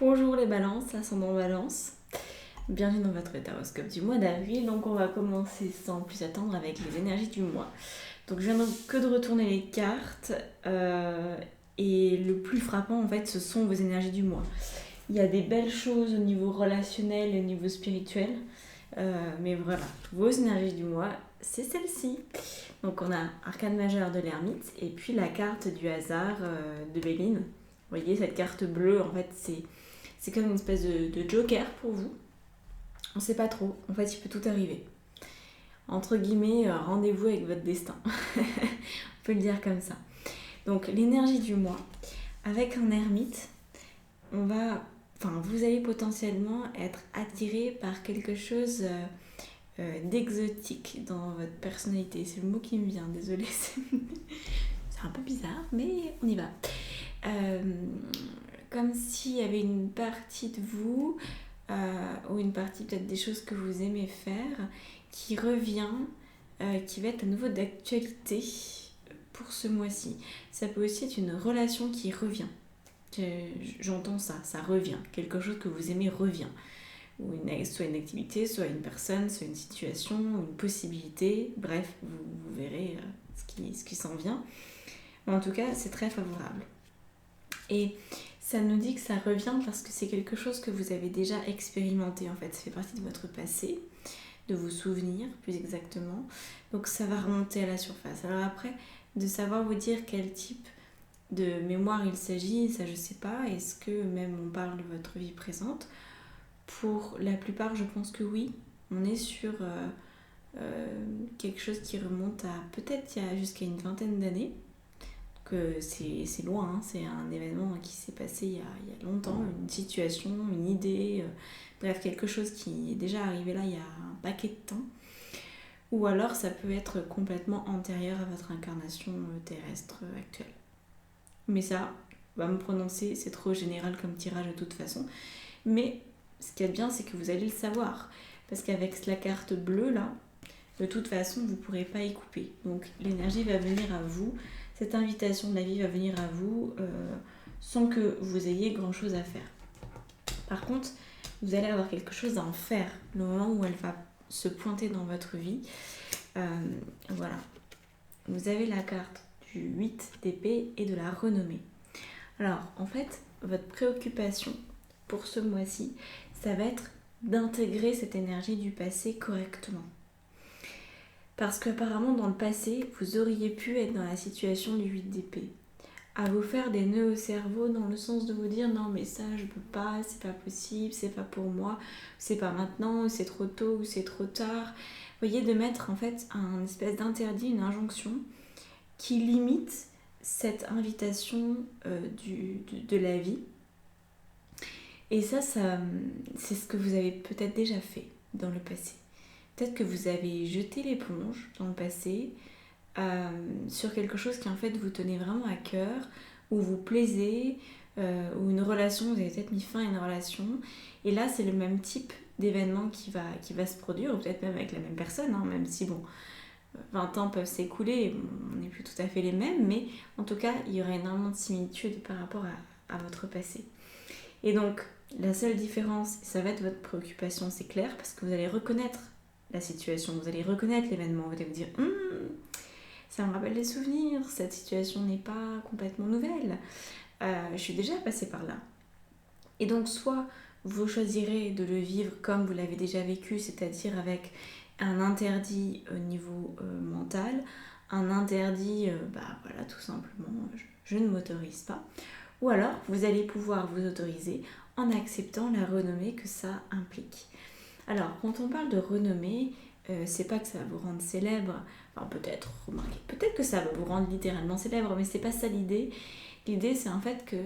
Bonjour les balances, ascendant balance. Bienvenue dans votre horoscope du mois d'avril. Donc on va commencer sans plus attendre avec les énergies du mois. Donc je viens donc que de retourner les cartes et le plus frappant en fait ce sont vos énergies du mois. Il y a des belles choses au niveau relationnel et au niveau spirituel. Mais voilà, vos énergies du mois, c'est celle-ci. Donc on a Arcane majeur de l'ermite et puis la carte du hasard de Béline. Vous voyez cette carte bleue, en fait c'est comme une espèce de joker pour vous. On sait pas trop, en fait il peut tout arriver. Entre guillemets, rendez-vous avec votre destin. On peut le dire comme ça. Donc l'énergie du mois, avec un ermite, vous allez potentiellement être attiré par quelque chose d'exotique dans votre personnalité. C'est le mot qui me vient, désolée. C'est un peu bizarre, mais on y va. Comme s'il y avait une partie de vous, ou une partie peut-être des choses que vous aimez faire, qui revient, qui va être à nouveau d'actualité pour ce mois-ci. Ça peut aussi être une relation qui revient. J'entends ça revient. Quelque chose que vous aimez revient. Ou soit une activité, soit une personne, soit une situation, une possibilité. Bref, vous verrez ce qui s'en vient. Mais en tout cas, c'est très favorable. Et ça nous dit que ça revient parce que c'est quelque chose que vous avez déjà expérimenté en fait. Ça fait partie de votre passé, de vos souvenirs plus exactement. Donc ça va remonter à la surface. Alors après, de savoir vous dire quel type de mémoire il s'agit, ça je sais pas. Est-ce que même on parle de votre vie présente? Pour la plupart, je pense que oui. On est sur quelque chose qui remonte à peut-être jusqu'à une vingtaine d'années. Que c'est loin, hein. C'est un événement qui s'est passé il y a longtemps, une situation, une idée, bref, quelque chose qui est déjà arrivé là il y a un paquet de temps. Ou alors ça peut être complètement antérieur à votre incarnation terrestre actuelle. Mais ça, on va me prononcer, c'est trop général comme tirage de toute façon. Mais ce qu'il y a de bien, c'est que vous allez le savoir. Parce qu'avec la carte bleue là, de toute façon, vous ne pourrez pas y couper. Donc l'énergie va venir à vous. Cette invitation de la vie va venir à vous sans que vous ayez grand chose à faire. Par contre, vous allez avoir quelque chose à en faire le moment où elle va se pointer dans votre vie. Voilà. Vous avez la carte du 8 d'épée et de la renommée. Alors, en fait, votre préoccupation pour ce mois-ci, ça va être d'intégrer cette énergie du passé correctement. Parce qu'apparemment, dans le passé, vous auriez pu être dans la situation du 8 d'épée. À vous faire des nœuds au cerveau dans le sens de vous dire non mais ça je peux pas, c'est pas possible, c'est pas pour moi, c'est pas maintenant, ou c'est trop tôt, ou c'est trop tard. Vous voyez, de mettre en fait un espèce d'interdit, une injonction qui limite cette invitation de la vie. Et ça, c'est ce que vous avez peut-être déjà fait dans le passé. Peut-être que vous avez jeté l'éponge dans le passé sur quelque chose qui en fait vous tenait vraiment à cœur, ou vous plaisez, ou une relation, vous avez peut-être mis fin à une relation. Et là, c'est le même type d'événement qui va se produire, ou peut-être même avec la même personne, hein, même si bon, 20 ans peuvent s'écouler, on n'est plus tout à fait les mêmes, mais en tout cas, il y aura énormément de similitudes par rapport à votre passé. Et donc, la seule différence, ça va être votre préoccupation, c'est clair, parce que vous allez reconnaître la situation, vous allez reconnaître l'événement, vous allez vous dire ça me rappelle des souvenirs, cette situation n'est pas complètement nouvelle, je suis déjà passée par là. Et donc soit vous choisirez de le vivre comme vous l'avez déjà vécu, c'est-à-dire avec un interdit au niveau mental, un interdit, voilà, tout simplement, je ne m'autorise pas. Ou alors, vous allez pouvoir vous autoriser en acceptant la renommée que ça implique. Alors, quand on parle de renommée, c'est pas que ça va vous rendre célèbre, enfin peut-être, remarquez, peut-être que ça va vous rendre littéralement célèbre, mais c'est pas ça l'idée. L'idée, c'est en fait que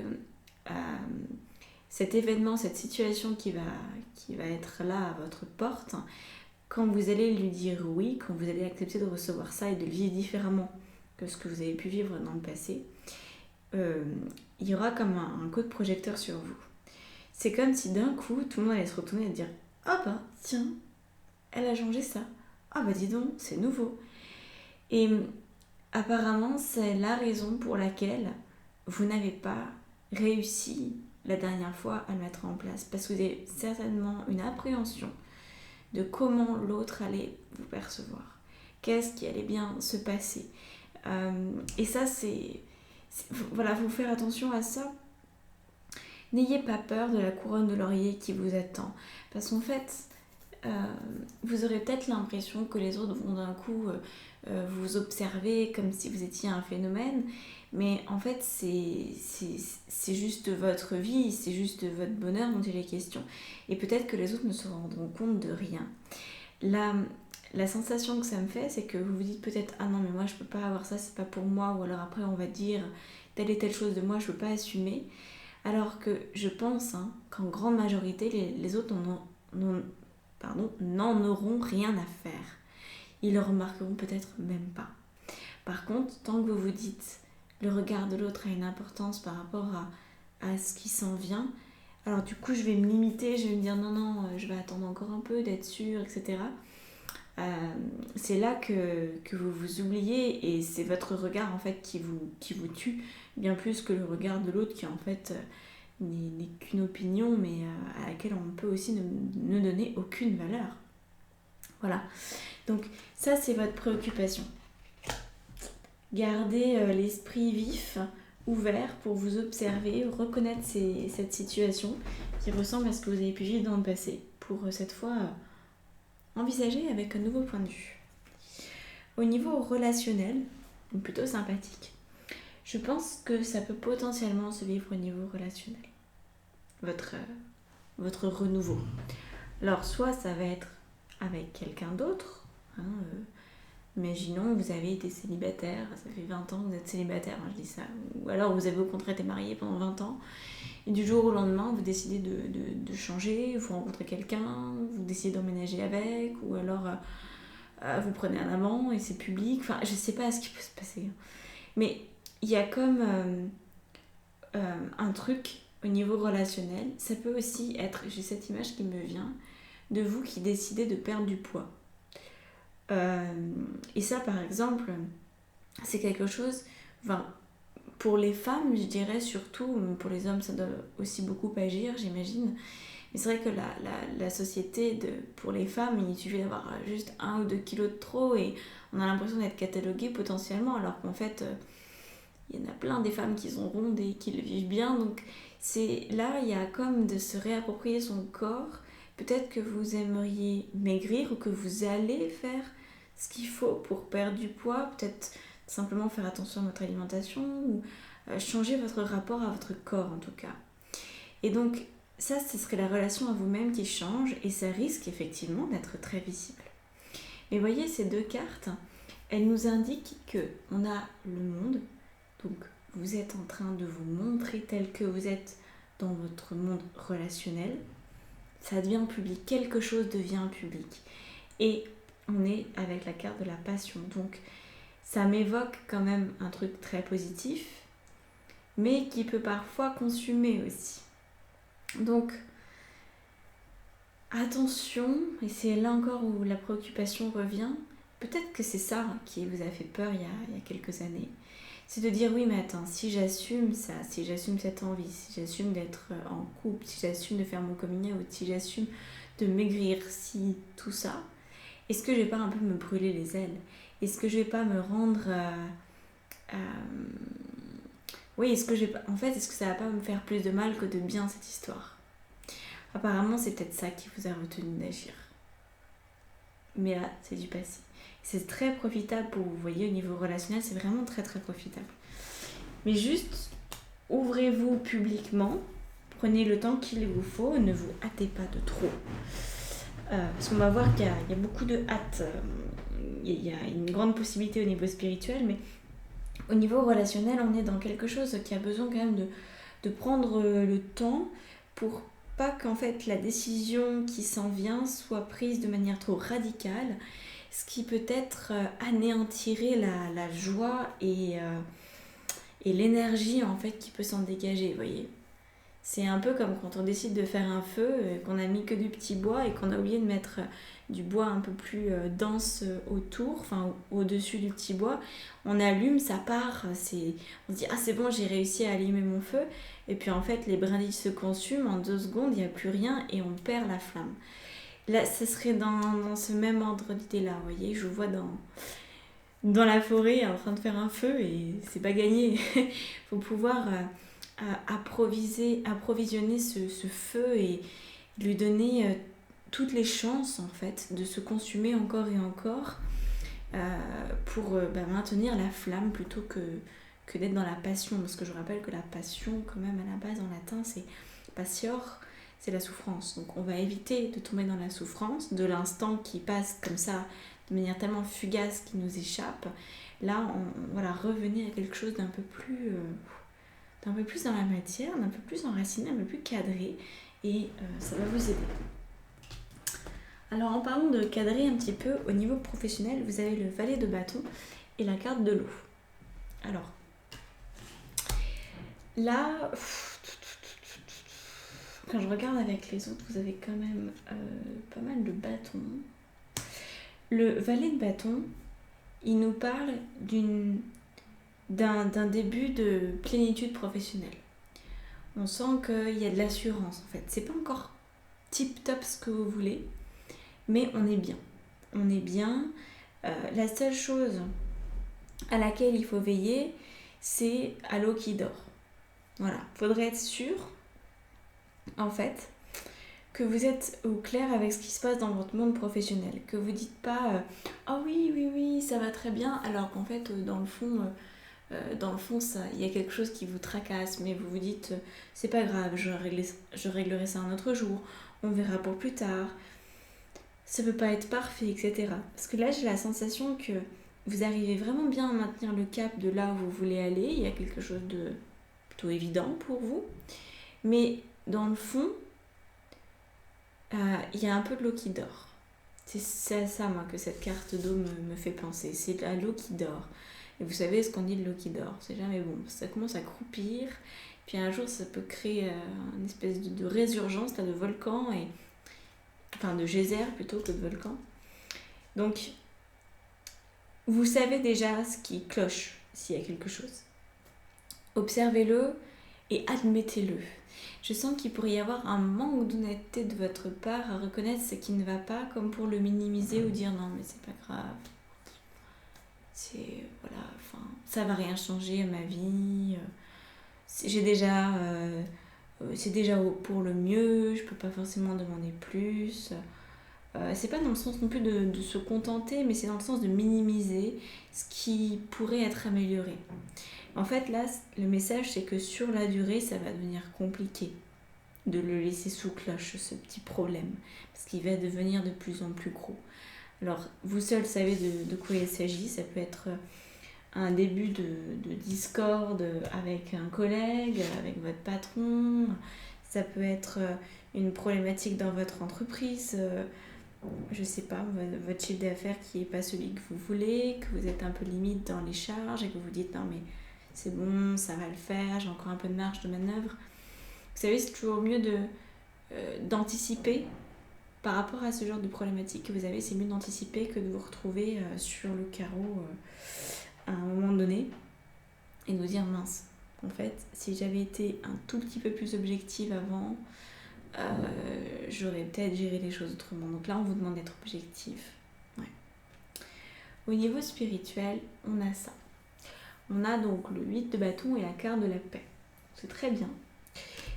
cet événement, cette situation qui va être là à votre porte, quand vous allez lui dire oui, quand vous allez accepter de recevoir ça et de le vivre différemment que ce que vous avez pu vivre dans le passé, il y aura comme un coup de projecteur sur vous. C'est comme si d'un coup, tout le monde allait se retourner et dire « Ah bah, tiens, elle a changé ça. Ah bah dis donc, c'est nouveau. » Et apparemment, c'est la raison pour laquelle vous n'avez pas réussi la dernière fois à le mettre en place, parce que vous avez certainement une appréhension de comment l'autre allait vous percevoir, qu'est-ce qui allait bien se passer. Et ça, voilà, faut faire attention à ça. N'ayez pas peur de la couronne de laurier qui vous attend, parce qu'en fait, vous aurez peut-être l'impression que les autres vont d'un coup vous observer comme si vous étiez un phénomène, mais en fait c'est juste votre vie, c'est juste votre bonheur dont il est question. Et peut-être que les autres ne se rendront compte de rien. La sensation que ça me fait, c'est que vous vous dites peut-être ah non mais moi je peux pas avoir ça, c'est pas pour moi, ou alors après on va dire telle et telle chose de moi, je peux pas assumer. Alors que je pense qu'en grande majorité les autres n'en auront rien à faire. Ils le remarqueront peut-être même pas. Par contre, tant que vous vous dites le regard de l'autre a une importance par rapport à ce qui s'en vient, alors du coup je vais me limiter, je vais me dire non, je vais attendre encore un peu d'être sûre, etc. C'est là que vous vous oubliez, et c'est votre regard en fait qui vous tue, bien plus que le regard de l'autre qui en fait n'est qu'une opinion, mais à laquelle on peut aussi ne donner aucune valeur. Voilà, donc ça c'est votre préoccupation. Gardez l'esprit vif, ouvert pour vous observer, reconnaître cette situation qui ressemble à ce que vous avez pu vivre dans le passé, pour cette fois envisager avec un nouveau point de vue. Au niveau relationnel, plutôt sympathique, je pense que ça peut potentiellement se vivre au niveau relationnel, votre renouveau. Alors soit ça va être avec quelqu'un d'autre, imaginons vous avez été célibataire, ça fait 20 ans que vous êtes célibataire, je dis ça, ou alors vous avez au contraire été marié pendant 20 ans, et du jour au lendemain vous décidez de changer, vous rencontrez quelqu'un, vous décidez d'emménager avec, ou alors vous prenez un amant et c'est public, enfin je sais pas ce qui peut se passer. Mais il y a comme un truc au niveau relationnel, ça peut aussi être, j'ai cette image qui me vient, de vous qui décidez de perdre du poids. Et ça par exemple, c'est quelque chose, pour les femmes je dirais surtout, mais pour les hommes ça doit aussi beaucoup agir j'imagine, mais c'est vrai que la société pour les femmes, il suffit d'avoir juste 1 ou 2 kilos de trop et on a l'impression d'être catalogué potentiellement, alors qu'en fait il y en a plein des femmes qui sont rondes et qui le vivent bien. Donc là il y a comme de se réapproprier son corps. Peut-être que vous aimeriez maigrir ou que vous allez faire ce qu'il faut pour perdre du poids, peut-être simplement faire attention à votre alimentation ou changer votre rapport à votre corps en tout cas. Et donc ça, ce serait la relation à vous-même qui change, et ça risque effectivement d'être très visible. Mais voyez, ces 2 cartes, elles nous indiquent qu'on a le monde, donc vous êtes en train de vous montrer tel que vous êtes dans votre monde relationnel, ça devient public, quelque chose devient public. Et on est avec la carte de la passion, donc ça m'évoque quand même un truc très positif, mais qui peut parfois consumer aussi. Donc, attention, et c'est là encore où la préoccupation revient, peut-être que c'est ça qui vous a fait peur il y a quelques années, c'est de dire oui mais attends, si j'assume ça, si j'assume cette envie, si j'assume d'être en couple, si j'assume de faire mon coming out, si j'assume de maigrir, si tout ça, est-ce que je vais pas un peu me brûler les ailes? Est-ce que je vais pas me rendre oui, est-ce que ça va pas me faire plus de mal que de bien cette histoire? Apparemment, c'est peut-être ça qui vous a retenu d'agir. Mais là, c'est du passé. C'est très profitable pour vous, vous voyez, au niveau relationnel, c'est vraiment très très profitable. Mais juste, ouvrez-vous publiquement, prenez le temps qu'il vous faut, ne vous hâtez pas de trop. Parce qu'on va voir qu'il y a beaucoup de hâte. Il y a une grande possibilité au niveau spirituel, mais au niveau relationnel, on est dans quelque chose qui a besoin quand même de prendre le temps pour pas qu'en fait la décision qui s'en vient soit prise de manière trop radicale, ce qui peut-être anéantirait la joie et l'énergie en fait qui peut s'en dégager, vous voyez. C'est un peu comme quand on décide de faire un feu, qu'on a mis que du petit bois et qu'on a oublié de mettre du bois un peu plus dense autour, enfin au-dessus du petit bois. On allume, ça part, on se dit ah c'est bon, j'ai réussi à allumer mon feu. Et puis en fait les brindilles se consument, en 2 secondes il n'y a plus rien et on perd la flamme. Là ce serait dans ce même ordre d'idée là, vous voyez, je vous vois dans la forêt en train de faire un feu et c'est pas gagné. Il faut pouvoir approvisionner ce feu et lui donner toutes les chances en fait de se consumer encore et encore pour maintenir la flamme plutôt que d'être dans la passion. Parce que je rappelle que la passion quand même à la base en latin c'est patior, c'est la souffrance. Donc on va éviter de tomber dans la souffrance, de l'instant qui passe comme ça de manière tellement fugace qui nous échappe. Là on va revenir à quelque chose d'un peu plus dans la matière, d'un peu plus enraciné, un peu plus cadré et ça va vous aider. Alors en parlant de cadrer un petit peu au niveau professionnel, vous avez le valet de bâton et la carte de l'eau. Alors là, quand je regarde avec les autres, vous avez quand même pas mal de bâtons. Le valet de bâton, il nous parle d'un début de plénitude professionnelle. On sent qu'il y a de l'assurance en fait. C'est pas encore tip top ce que vous voulez, mais on est bien. On est bien. La seule chose à laquelle il faut veiller, c'est à l'eau qui dort. Voilà, faudrait être sûr en fait que vous êtes au clair avec ce qui se passe dans votre monde professionnel, que vous dites pas ah oui ça va très bien, alors qu'en fait dans le fond ça, il y a quelque chose qui vous tracasse, mais vous vous dites c'est pas grave, je réglerai ça un autre jour, on verra pour plus tard, ça peut pas être parfait, etc. Parce que là j'ai la sensation que vous arrivez vraiment bien à maintenir le cap de là où vous voulez aller, il y a quelque chose de plutôt évident pour vous, mais dans le fond il y a un peu de l'eau qui dort. C'est à ça moi que cette carte d'eau me fait penser, c'est de l'eau qui dort. Et vous savez ce qu'on dit de l'eau qui dort, c'est jamais bon, ça commence à croupir, puis un jour ça peut créer une espèce de résurgence là, de volcan, enfin de geyser plutôt que de volcan. Donc vous savez déjà ce qui cloche s'il y a quelque chose. Observez-le et admettez-le. Je sens qu'il pourrait y avoir un manque d'honnêteté de votre part à reconnaître ce qui ne va pas, comme pour le minimiser ou dire non mais c'est pas grave. Voilà, enfin, ça va rien changer à ma vie. C'est déjà pour le mieux, je peux pas forcément demander plus. C'est pas dans le sens non plus de se contenter, mais c'est dans le sens de minimiser ce qui pourrait être amélioré. En fait, là, le message, c'est que sur la durée, ça va devenir compliqué de le laisser sous cloche, ce petit problème, parce qu'il va devenir de plus en plus gros. Alors, vous seul savez de quoi il s'agit. Ça peut être un début de discorde avec un collègue, avec votre patron. Ça peut être une problématique dans votre entreprise. Je sais pas, votre chiffre d'affaires qui n'est pas celui que vous voulez, que vous êtes un peu limite dans les charges et que vous vous dites non mais c'est bon, ça va le faire, j'ai encore un peu de marge de manœuvre. Vous savez, c'est toujours mieux d'anticiper par rapport à ce genre de problématique que vous avez, c'est mieux d'anticiper que de vous retrouver sur le carreau à un moment donné et de vous dire mince, en fait, si j'avais été un tout petit peu plus objective avant, j'aurais peut-être géré les choses autrement. Donc là, on vous demande d'être objectif. Ouais. Au niveau spirituel, on a ça. On a donc le 8 de bâton et la carte de la paix. C'est très bien.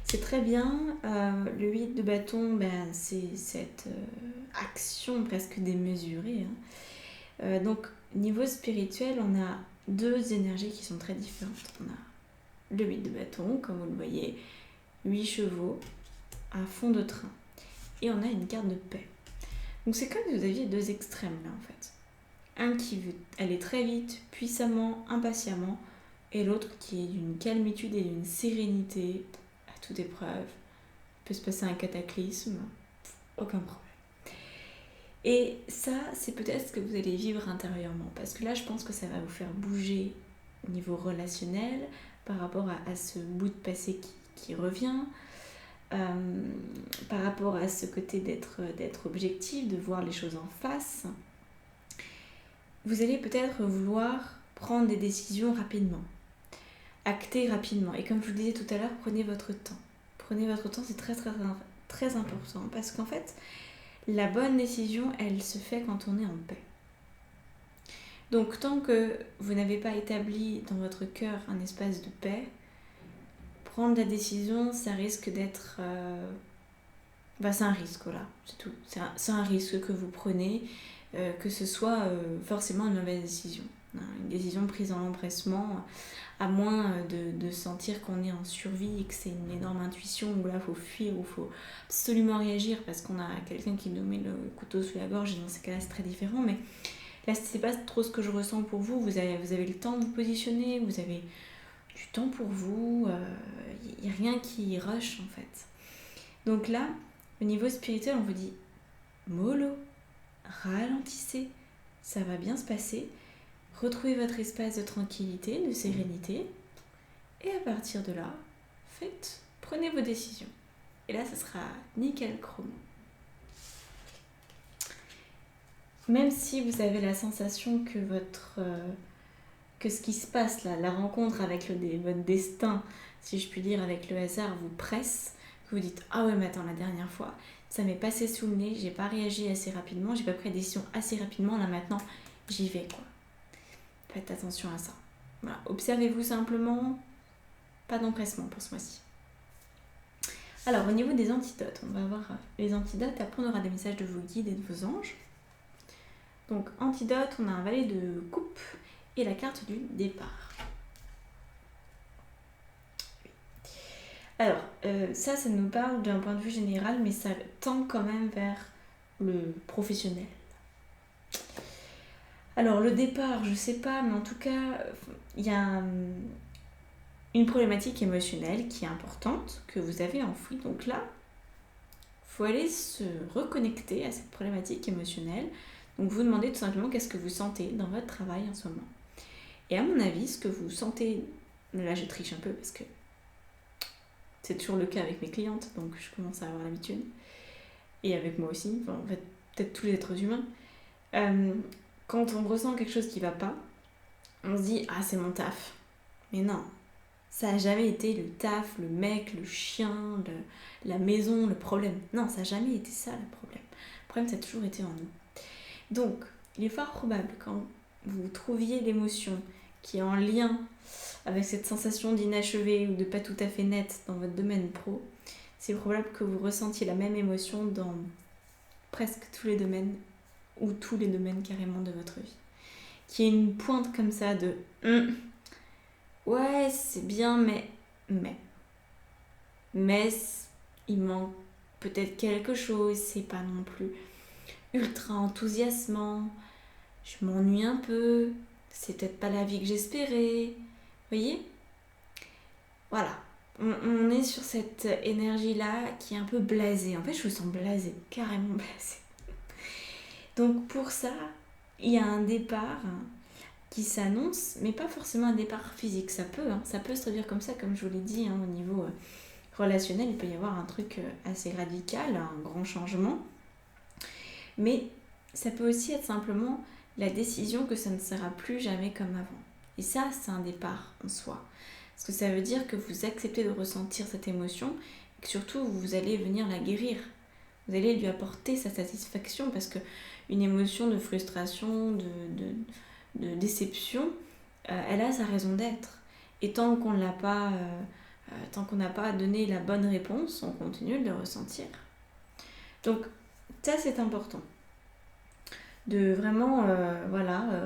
C'est très bien. Le 8 de bâton, c'est cette action presque démesurée. Donc, niveau spirituel, on a 2 énergies qui sont très différentes. On a le 8 de bâton, comme vous le voyez, 8 chevaux à fond de train. Et on a une carte de paix. Donc, c'est comme si vous aviez 2 extrêmes là, en fait. Un qui veut aller très vite, puissamment, impatiemment, et l'autre qui est d'une calmitude et d'une sérénité à toute épreuve. Il peut se passer un cataclysme, aucun problème. Et ça, c'est peut-être ce que vous allez vivre intérieurement, parce que là, je pense que ça va vous faire bouger au niveau relationnel par rapport à ce bout de passé qui revient. par rapport à ce côté d'être objectif, de voir les choses en face, vous allez peut-être vouloir prendre des décisions rapidement, acter rapidement. Et comme je vous le disais tout à l'heure, prenez votre temps. Prenez votre temps, c'est très très très important. Parce qu'en fait, la bonne décision, elle se fait quand on est en paix. Donc tant que vous n'avez pas établi dans votre cœur un espace de paix, prendre la décision, ça risque d'être... c'est un risque, voilà, c'est tout. C'est un risque que vous prenez, que ce soit forcément une mauvaise décision. Une décision prise en empressement, à moins de sentir qu'on est en survie et que c'est une énorme intuition où là il faut fuir, où il faut absolument réagir parce qu'on a quelqu'un qui nous met le couteau sous la gorge, et dans ces cas-là c'est très différent. Mais là c'est pas trop ce que je ressens pour vous. Vous avez le temps de vous positionner, vous avez du temps pour vous, il n'y a rien qui rush en fait. Donc là, au niveau spirituel, on vous dit mollo, ralentissez, ça va bien se passer. Retrouvez votre espace de tranquillité, de sérénité, et à partir de là, prenez vos décisions. Et là, ça sera nickel chromo. Même si vous avez la sensation que que ce qui se passe là, la rencontre avec votre destin, si je puis dire, avec le hasard, vous presse, que vous dites « Ah ouais, mais attends, la dernière fois, ça m'est passé sous le nez, j'ai pas réagi assez rapidement, j'ai pas pris la décision assez rapidement, là maintenant, j'y vais quoi. » Faites attention à ça. Voilà. Observez-vous simplement, pas d'empressement pour ce mois-ci. Alors, au niveau des antidotes, on va voir les antidotes, après on aura des messages de vos guides et de vos anges. Donc, antidote, on a un valet de coupe et la carte du départ. Alors, ça nous parle d'un point de vue général, mais ça tend quand même vers le professionnel. Alors, le départ, je sais pas, mais en tout cas, il y a une problématique émotionnelle qui est importante, que vous avez enfouie. Donc là, il faut aller se reconnecter à cette problématique émotionnelle. Donc, vous demandez tout simplement qu'est-ce que vous sentez dans votre travail en ce moment. Et à mon avis, ce que vous sentez, là je triche un peu parce que c'est toujours le cas avec mes clientes, donc je commence à avoir l'habitude, et avec moi aussi, enfin, en fait, peut-être tous les êtres humains, quand on ressent quelque chose qui va pas, on se dit « Ah, c'est mon taf ». Mais non, ça n'a jamais été le taf, le mec, le chien, la maison, le problème. Non, ça n'a jamais été ça le problème. Le problème, ça a toujours été en nous. Donc, il est fort probable quand vous trouviez l'émotion qui est en lien avec cette sensation d'inachevé ou de pas tout à fait net dans votre domaine pro, c'est probable que vous ressentiez la même émotion dans presque tous les domaines ou tous les domaines carrément de votre vie. Qu'il y ait une pointe comme ça de ouais, c'est bien, mais il manque peut-être quelque chose, c'est pas non plus ultra enthousiasmant, je m'ennuie un peu, c'est peut-être pas la vie que j'espérais. Vous voyez ? Voilà. On est sur cette énergie-là qui est un peu blasée. En fait, je me sens blasée, carrément blasée. Donc pour ça, il y a un départ qui s'annonce, mais pas forcément un départ physique. Ça peut se traduire comme ça, comme je vous l'ai dit, au niveau relationnel, il peut y avoir un truc assez radical, un grand changement. Mais ça peut aussi être simplement la décision que ça ne sera plus jamais comme avant. Et ça, c'est un départ en soi. Parce que ça veut dire que vous acceptez de ressentir cette émotion et que surtout, vous allez venir la guérir. Vous allez lui apporter sa satisfaction parce qu'une émotion de frustration, de déception, elle a sa raison d'être. Et tant qu'on n'a pas donné la bonne réponse, on continue de le ressentir. Donc, ça, c'est important. De vraiment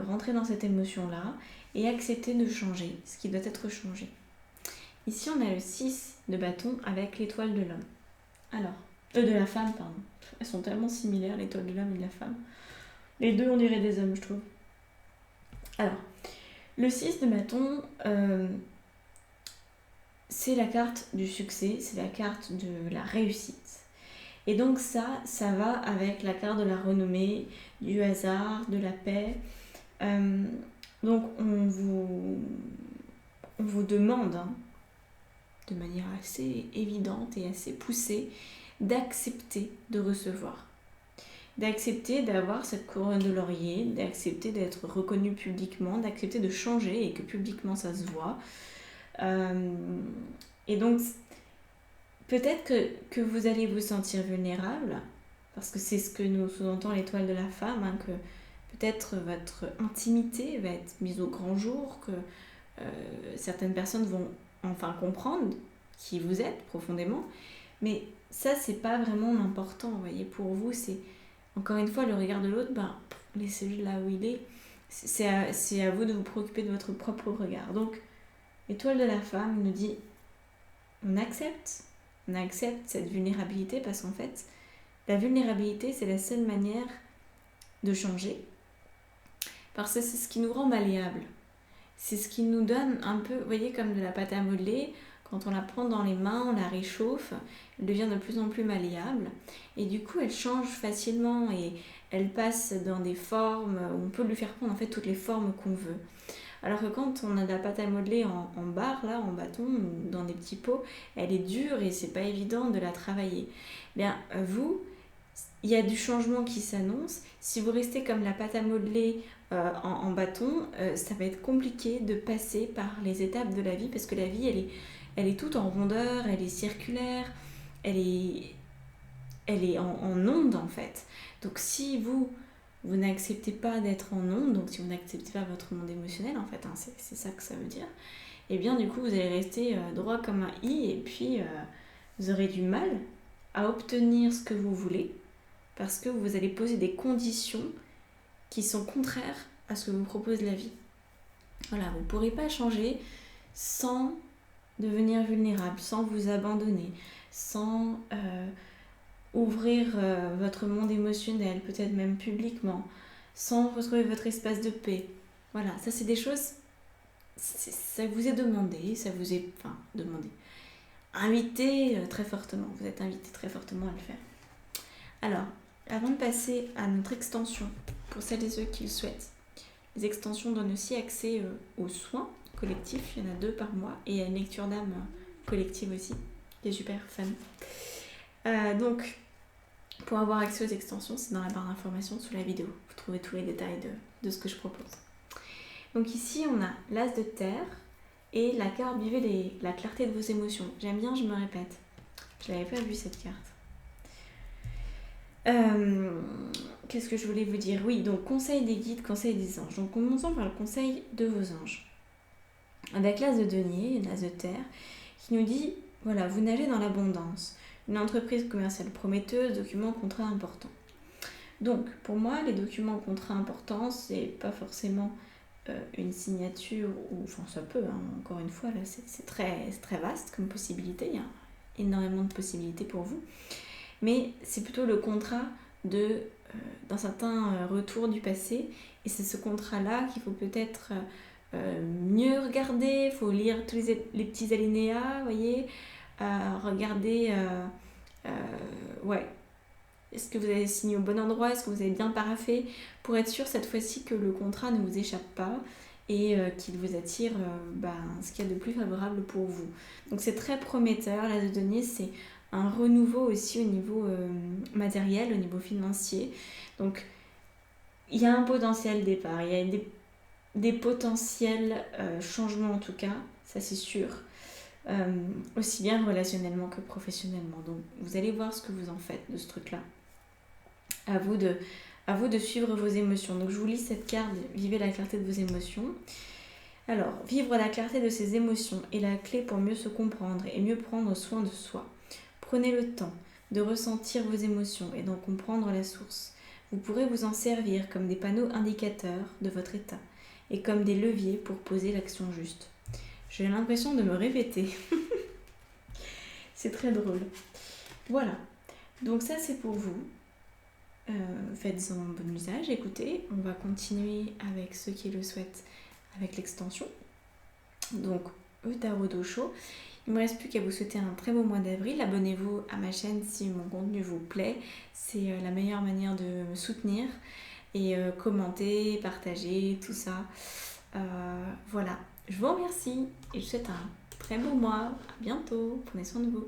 rentrer dans cette émotion-là et accepter de changer ce qui doit être changé. Ici, on a le 6 de bâton avec l'étoile de l'homme. Alors, de la femme, pardon. Elles sont tellement similaires, l'étoile de l'homme et de la femme. Les deux, on dirait des hommes, je trouve. Alors, le 6 de bâton, c'est la carte du succès, c'est la carte de la réussite. Et donc ça va avec la carte de la renommée, du hasard, de la paix. Donc on vous demande de manière assez évidente et assez poussée, d'accepter de recevoir. D'accepter d'avoir cette couronne de laurier, d'accepter d'être reconnu publiquement, d'accepter de changer et que publiquement ça se voit. Et donc, peut-être que vous allez vous sentir vulnérable, parce que c'est ce que nous sous-entend l'étoile de la femme, hein, que peut-être votre intimité va être mise au grand jour, que certaines personnes vont enfin comprendre qui vous êtes profondément. Mais ça, c'est pas vraiment l'important, vous voyez. Pour vous, c'est encore une fois le regard de l'autre, laissez-le là où il est. C'est à vous de vous préoccuper de votre propre regard. Donc, l'étoile de la femme nous dit, on accepte cette vulnérabilité parce qu'en fait, la vulnérabilité, c'est la seule manière de changer. Parce que c'est ce qui nous rend malléable. C'est ce qui nous donne un peu, vous voyez, comme de la pâte à modeler. Quand on la prend dans les mains, on la réchauffe, elle devient de plus en plus malléable. Et du coup, elle change facilement et elle passe dans des formes où on peut lui faire prendre en fait toutes les formes qu'on veut. Alors que quand on a de la pâte à modeler en barre, là, en bâton, ou dans des petits pots, elle est dure et c'est pas évident de la travailler. Bien, vous, il y a du changement qui s'annonce. Si vous restez comme la pâte à modeler en bâton, ça va être compliqué de passer par les étapes de la vie parce que la vie, elle est toute en rondeur, elle est circulaire, elle est en onde en fait. Donc si vous n'acceptez pas d'être en onde, donc si vous n'acceptez pas votre monde émotionnel en fait, hein, c'est ça que ça veut dire, et bien du coup vous allez rester droit comme un i et puis vous aurez du mal à obtenir ce que vous voulez parce que vous allez poser des conditions qui sont contraires à ce que vous propose la vie. Voilà, vous ne pourrez pas changer sans devenir vulnérable, sans vous abandonner, sans ouvrir votre monde émotionnel, peut-être même publiquement, sans retrouver votre espace de paix. Voilà, ça c'est des choses, ça vous est demandé, demandé. Invité très fortement, vous êtes invité très fortement à le faire. Alors, avant de passer à notre extension, pour celles et ceux qui le souhaitent, les extensions donnent aussi accès aux soins collectifs, il y en a 2 par mois, et à une lecture d'âme collective aussi, qui est super fun. Donc, pour avoir accès aux extensions, c'est dans la barre d'informations sous la vidéo. Vous trouvez tous les détails de ce que je propose. Donc ici, on a l'as de terre et la carte vivez la clarté de vos émotions. J'aime bien, je me répète. Je n'avais pas vu cette carte. Qu'est-ce que je voulais vous dire? Oui, donc conseil des guides, conseil des anges. Donc commençons par le conseil de vos anges. Avec l'as de denier, l'as de terre, qui nous dit, voilà, vous nagez dans l'abondance. Une entreprise commerciale prometteuse, documents, contrats importants. Donc, pour moi, les documents, contrats importants, c'est pas forcément une signature, ou enfin ça peut, hein, encore une fois, là, c'est très vaste comme possibilité, il y a énormément de possibilités pour vous. Mais c'est plutôt le contrat d'un certain retour du passé, et c'est ce contrat-là qu'il faut peut-être mieux regarder, il faut lire tous les petits alinéas, vous voyez, regarder, est-ce que vous avez signé au bon endroit, est-ce que vous avez bien paraphé, pour être sûr cette fois-ci que le contrat ne vous échappe pas et qu'il vous attire ce qu'il y a de plus favorable pour vous. Donc c'est très prometteur, l'as de denier, c'est un renouveau aussi au niveau matériel, au niveau financier. Donc il y a un potentiel départ, il y a des potentiels changements en tout cas, ça c'est sûr. Aussi bien relationnellement que professionnellement. Donc vous allez voir ce que vous en faites de ce truc-là. À vous de suivre vos émotions. Donc je vous lis cette carte, vivez la clarté de vos émotions. Alors, vivre la clarté de ses émotions est la clé pour mieux se comprendre et mieux prendre soin de soi. Prenez le temps de ressentir vos émotions et d'en comprendre la source. Vous pourrez vous en servir comme des panneaux indicateurs de votre état et comme des leviers pour poser l'action juste. J'ai l'impression de me répéter. C'est très drôle. Voilà. Donc ça, c'est pour vous. Faites-en bon usage. Écoutez, on va continuer avec ceux qui le souhaitent avec l'extension. Donc, Tarot d'Osho. Il ne me reste plus qu'à vous souhaiter un très beau mois d'avril. Abonnez-vous à ma chaîne si mon contenu vous plaît. C'est la meilleure manière de me soutenir. Et commenter, partager, tout ça. Voilà. Je vous remercie et je vous souhaite un très beau mois. À bientôt. Prenez soin de vous.